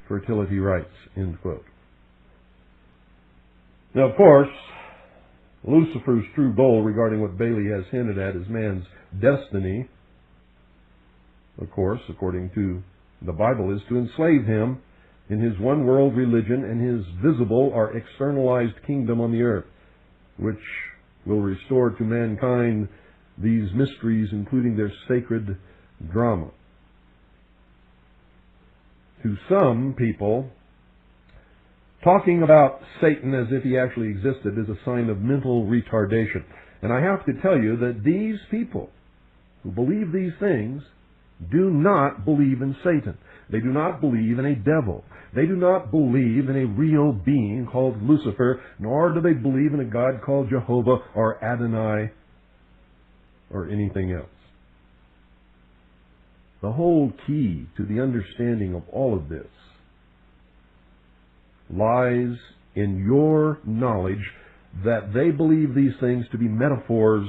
fertility rights, end quote. Now, of course, Lucifer's true goal regarding what Bailey has hinted at is man's destiny, of course, according to the Bible, is to enslave him in his one-world religion and his visible or externalized kingdom on the earth, which will restore to mankind these mysteries, including their sacred drama. To some people, talking about Satan as if he actually existed is a sign of mental retardation. And I have to tell you that these people who believe these things do not believe in Satan. They do not believe in a devil. They do not believe in a real being called Lucifer, nor do they believe in a God called Jehovah or Adonai or anything else. The whole key to the understanding of all of this lies in your knowledge that they believe these things to be metaphors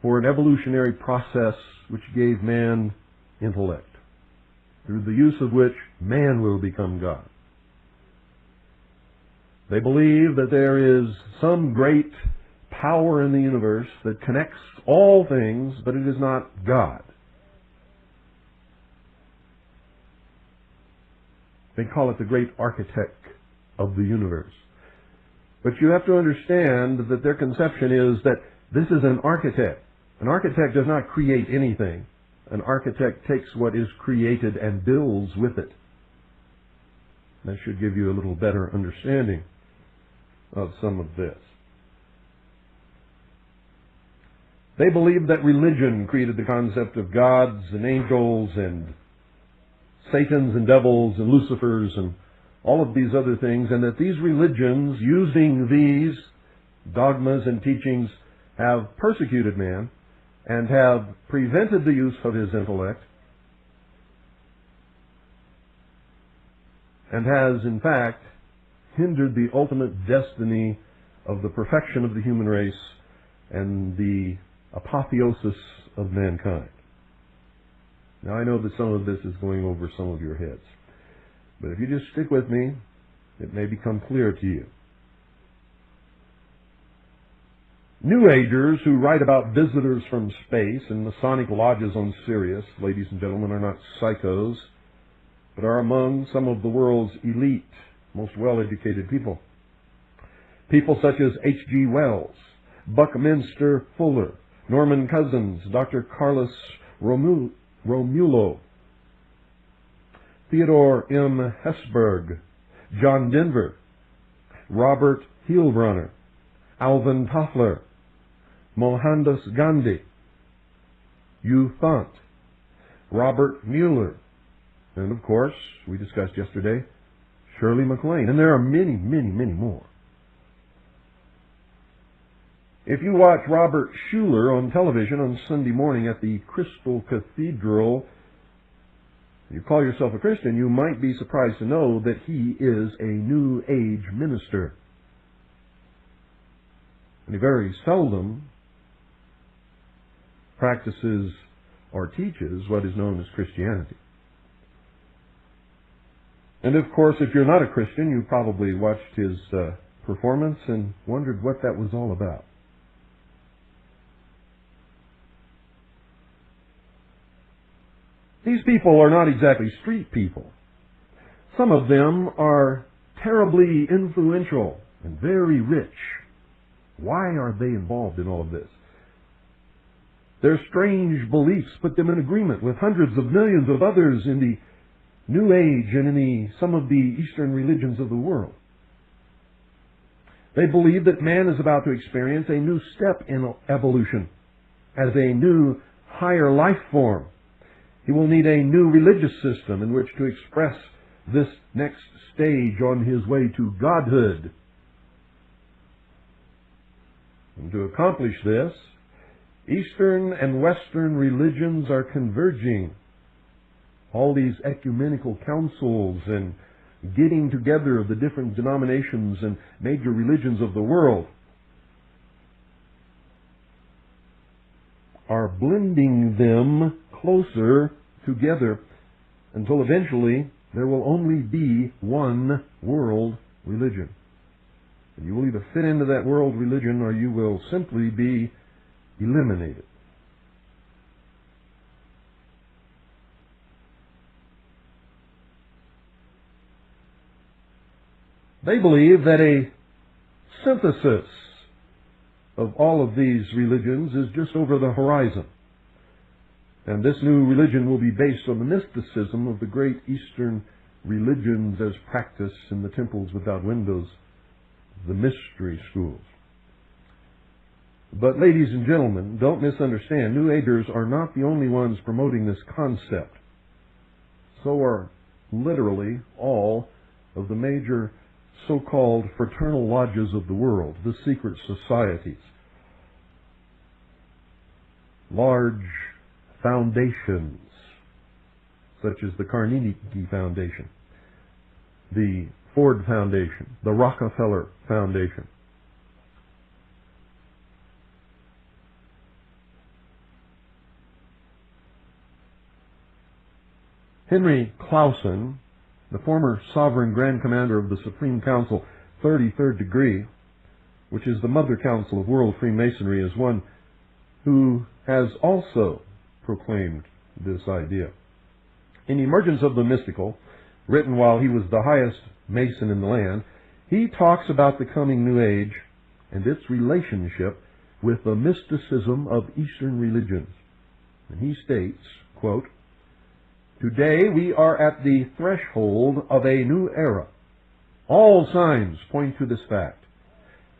for an evolutionary process which gave man intellect, through the use of which man will become God. They believe that there is some great power in the universe that connects all things, but it is not God. They call it the great architect of the universe. But you have to understand that their conception is that this is an architect. An architect does not create anything. An architect takes what is created and builds with it. That should give you a little better understanding of some of this. They believe that religion created the concept of gods and angels and Satans and devils and Lucifers and all of these other things, and that these religions, using these dogmas and teachings, have persecuted man and have prevented the use of his intellect, and has, in fact, hindered the ultimate destiny of the perfection of the human race and the apotheosis of mankind. Now, I know that some of this is going over some of your heads, but if you just stick with me, it may become clear to you. New Agers who write about visitors from space and Masonic lodges on Sirius, ladies and gentlemen, are not psychos, but are among some of the world's elite, most well-educated people. People such as H.G. Wells, Buckminster Fuller, Norman Cousins, Dr. Carlos Romulo, Theodore M. Hesburgh, John Denver, Robert Heilbronner, Alvin Toffler, Mohandas Gandhi, Hugh Thant, Robert Mueller, and of course, we discussed yesterday, Shirley MacLaine. And there are many, many, many more. If you watch Robert Schuller on television on Sunday morning at the Crystal Cathedral, you call yourself a Christian, you might be surprised to know that he is a New Age minister. And he very seldom practices or teaches what is known as Christianity. And of course, if you're not a Christian, you probably watched his performance and wondered what that was all about. These people are not exactly street people. Some of them are terribly influential and very rich. Why are they involved in all of this? Their strange beliefs put them in agreement with hundreds of millions of others in the New Age and in some of the Eastern religions of the world. They believe that man is about to experience a new step in evolution as a new, higher life form. He will need a new religious system in which to express this next stage on his way to godhood. And to accomplish this, Eastern and Western religions are converging. All these ecumenical councils and getting together of the different denominations and major religions of the world are blending them closer together until eventually There will only be one world religion. And you will either fit into that world religion or you will simply be eliminated. They believe that a synthesis of all of these religions is just over the horizon. And this new religion will be based on the mysticism of the great Eastern religions as practiced in the temples without windows, the mystery schools. But ladies and gentlemen, don't misunderstand. New Agers are not the only ones promoting this concept. So are literally all of the major so-called fraternal lodges of the world, the secret societies. Large foundations, such as the Carnegie Foundation, the Ford Foundation, the Rockefeller Foundation. Henry Clausen, the former sovereign Grand Commander of the Supreme Council, 33rd degree, which is the mother council of world Freemasonry, is one who has also proclaimed this idea. In Emergence of the Mystical, written while he was the highest Mason in the land, he talks about the coming New Age and its relationship with the mysticism of Eastern religions. And he states, quote, "Today we are at the threshold of a new era. All signs point to this fact.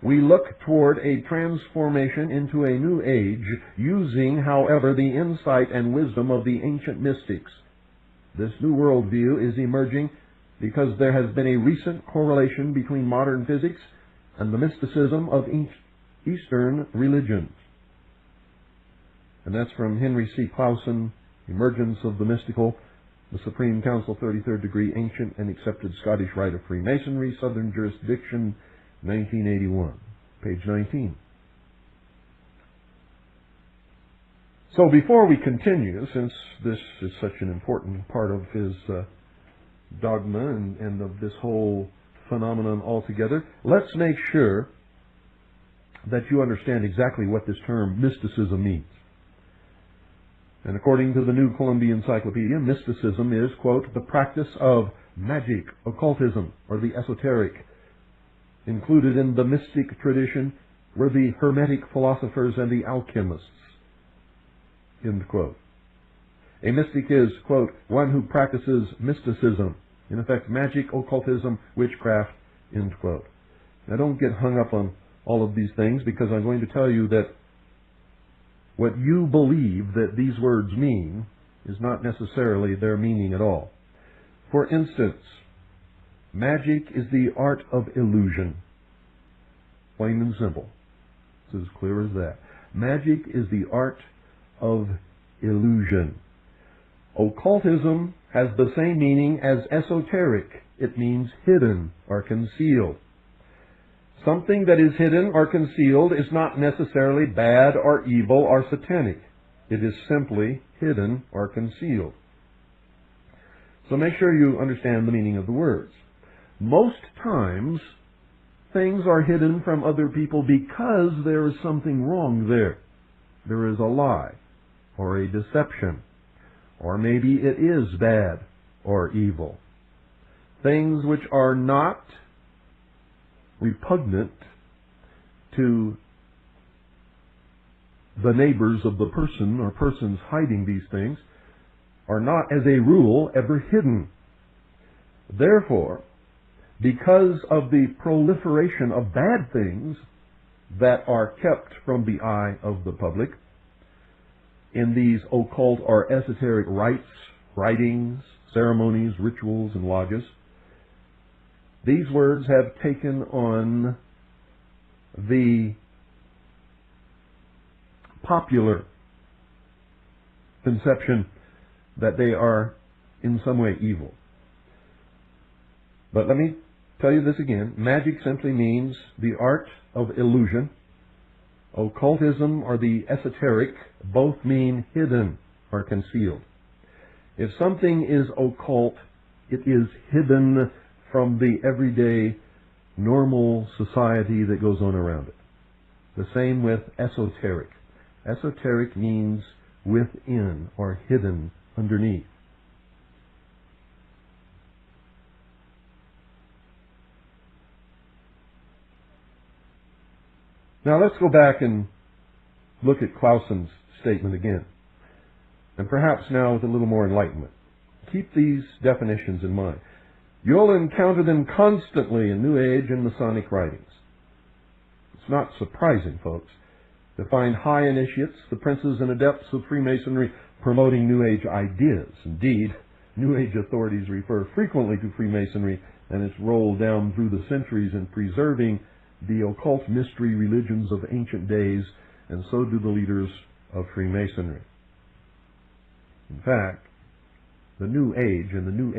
We look toward a transformation into a new age, using, however, the insight and wisdom of the ancient mystics. This new worldview is emerging because there has been a recent correlation between modern physics and the mysticism of Eastern religions." And that's from Henry C. Clausen, Emergence of the Mystical, the Supreme Council, 33rd degree, Ancient and Accepted Scottish Rite of Freemasonry, Southern Jurisdiction, 1981, page 19. So before we continue, since this is such an important part of his dogma and of this whole phenomenon altogether, let's make sure that you understand exactly what this term mysticism means. And according to the New Columbia Encyclopedia, mysticism is, quote, "the practice of magic, occultism, or the esoteric. Included in the mystic tradition were the Hermetic philosophers and the alchemists." End quote. A mystic is, quote, "one who practices mysticism, in effect magic, occultism, witchcraft," end quote. Now don't get hung up on all of these things, because I'm going to tell you that what you believe that these words mean is not necessarily their meaning at all. For instance, magic is the art of illusion. Plain and simple. It's as clear as that. Magic is the art of illusion. Occultism has the same meaning as esoteric. It means hidden or concealed. Something that is hidden or concealed is not necessarily bad or evil or satanic. It is simply hidden or concealed. So make sure you understand the meaning of the words. Most times, things are hidden from other people because there is something wrong there. There is a lie or a deception, or maybe it is bad or evil. Things which are not repugnant to the neighbors of the person or persons hiding these things are not, as a rule, ever hidden. Therefore, because of the proliferation of bad things that are kept from the eye of the public in these occult or esoteric rites, writings, ceremonies, rituals, and lodges, these words have taken on the popular conception that they are in some way evil. But let me tell you this again. Magic simply means the art of illusion. Occultism or the esoteric both mean hidden or concealed. If something is occult, It is hidden from the everyday, normal society that goes on around it. The same with esoteric. Esoteric means within or hidden underneath. Now let's go back and look at Clausen's statement again, and perhaps now with a little more enlightenment. Keep these definitions in mind. You'll encounter them constantly in New Age and Masonic writings. It's not surprising, folks, to find high initiates, the princes and adepts of Freemasonry, promoting New Age ideas. Indeed, New Age authorities refer frequently to Freemasonry and its role down through the centuries in preserving the occult mystery religions of ancient days, and so do the leaders of Freemasonry. In fact, the New Age and the New